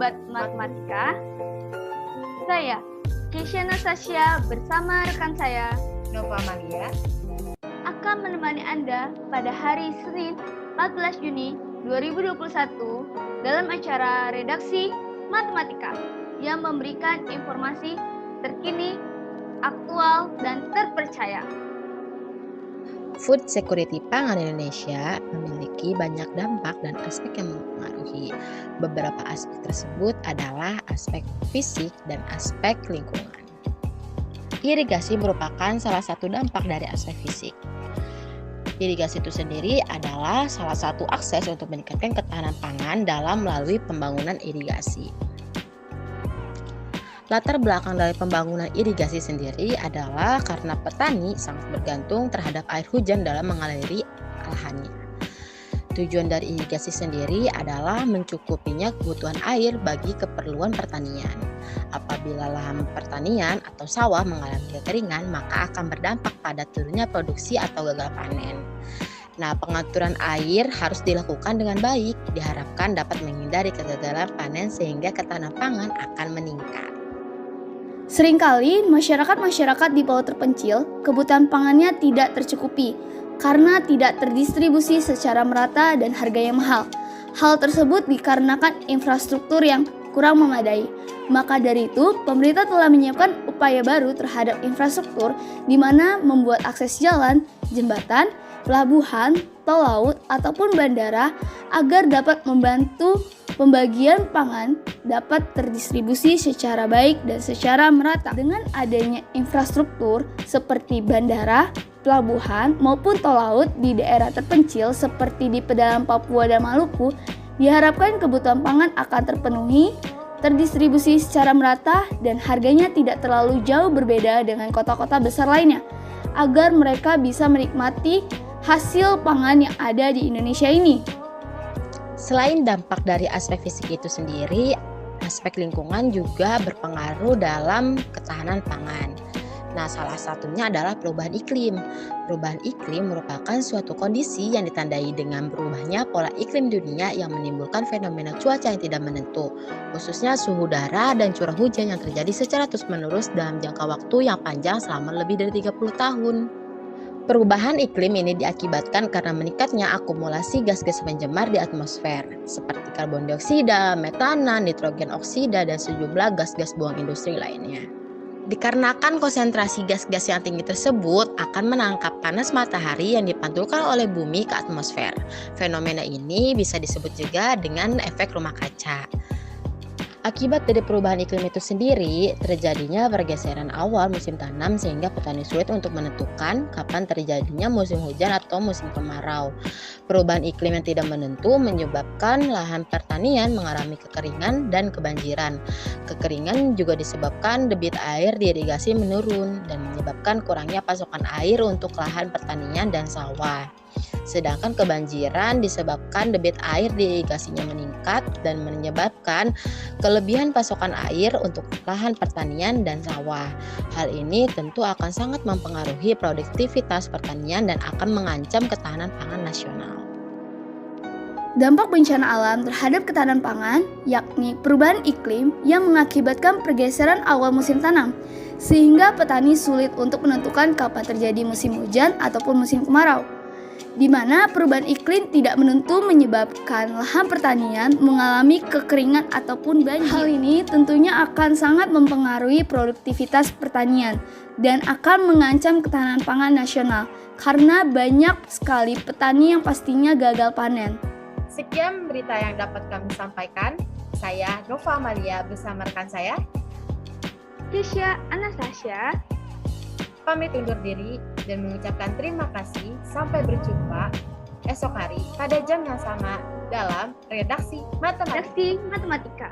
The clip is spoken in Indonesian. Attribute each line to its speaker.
Speaker 1: Sobat Matematika. Saya, Keisha Nastasia bersama rekan saya,
Speaker 2: Nova Malia,
Speaker 1: akan menemani Anda pada hari Senin 14 Juni 2021 dalam acara Redaksi Matematika yang memberikan informasi terkini, aktual, dan terpercaya.
Speaker 3: Food security pangan Indonesia memiliki banyak dampak dan aspek yang mempengaruhi. Beberapa aspek tersebut adalah aspek fisik dan aspek lingkungan. Irigasi merupakan salah satu dampak dari aspek fisik. Irigasi itu sendiri adalah salah satu akses untuk meningkatkan ketahanan pangan dalam melalui pembangunan irigasi. Latar belakang dari pembangunan irigasi sendiri adalah karena petani sangat bergantung terhadap air hujan dalam mengaliri lahannya. Tujuan dari irigasi sendiri adalah mencukupinya kebutuhan air bagi keperluan pertanian. Apabila lahan pertanian atau sawah mengalami kekeringan, maka akan berdampak pada turunnya produksi atau gagal panen. Nah, pengaturan air harus dilakukan dengan baik, diharapkan dapat menghindari kegagalan panen sehingga ketahanan pangan akan meningkat.
Speaker 1: Seringkali masyarakat di pulau terpencil kebutuhan pangannya tidak tercukupi karena tidak terdistribusi secara merata dan harga yang mahal. Hal tersebut dikarenakan infrastruktur yang kurang memadai. Maka dari itu, pemerintah telah menyiapkan upaya baru terhadap infrastruktur di mana membuat akses jalan, jembatan, pelabuhan, tol laut, ataupun bandara agar dapat membantu pembagian pangan dapat terdistribusi secara baik dan secara merata. Dengan adanya infrastruktur seperti bandara, pelabuhan, maupun tol laut di daerah terpencil seperti di pedalaman Papua dan Maluku, diharapkan kebutuhan pangan akan terpenuhi, terdistribusi secara merata, dan harganya tidak terlalu jauh berbeda dengan kota-kota besar lainnya, agar mereka bisa menikmati hasil pangan yang ada di Indonesia ini.
Speaker 3: Selain dampak dari aspek fisik itu sendiri, aspek lingkungan juga berpengaruh dalam ketahanan pangan. Nah, salah satunya adalah perubahan iklim. Perubahan iklim merupakan suatu kondisi yang ditandai dengan berubahnya pola iklim dunia yang menimbulkan fenomena cuaca yang tidak menentu, khususnya suhu udara dan curah hujan yang terjadi secara terus-menerus dalam jangka waktu yang panjang selama lebih dari 30 tahun. Perubahan iklim ini diakibatkan karena meningkatnya akumulasi gas-gas pencemar di atmosfer, seperti karbon dioksida, metana, nitrogen oksida, dan sejumlah gas-gas buang industri lainnya. Dikarenakan konsentrasi gas-gas yang tinggi tersebut akan menangkap panas matahari yang dipantulkan oleh bumi ke atmosfer. Fenomena ini bisa disebut juga dengan efek rumah kaca. Akibat dari perubahan iklim itu sendiri, terjadinya pergeseran awal musim tanam sehingga petani sulit untuk menentukan kapan terjadinya musim hujan atau musim kemarau. Perubahan iklim yang tidak menentu menyebabkan lahan pertanian mengalami kekeringan dan kebanjiran. Kekeringan juga disebabkan debit air di irigasi menurun dan menyebabkan kurangnya pasokan air untuk lahan pertanian dan sawah. Sedangkan kebanjiran disebabkan debit air di irigasinya meningkat dan menyebabkan kelebihan pasokan air untuk lahan pertanian dan sawah. Hal ini tentu akan sangat mempengaruhi produktivitas pertanian dan akan mengancam ketahanan pangan nasional.
Speaker 1: Dampak bencana alam terhadap ketahanan pangan, yakni perubahan iklim yang mengakibatkan pergeseran awal musim tanam, sehingga petani sulit untuk menentukan kapan terjadi musim hujan ataupun musim kemarau, di mana perubahan iklim tidak menentu menyebabkan lahan pertanian mengalami kekeringan ataupun banjir. Hal ini tentunya akan sangat mempengaruhi produktivitas pertanian dan akan mengancam ketahanan pangan nasional karena banyak sekali petani yang pastinya gagal panen.
Speaker 2: Sekian berita yang dapat kami sampaikan. Saya Nova Malia bersama rekan saya,
Speaker 1: Keisha Anastasia,
Speaker 2: pamit undur diri dan mengucapkan terima kasih. Sampai berjumpa esok hari pada jam yang sama dalam Redaksi Matematika.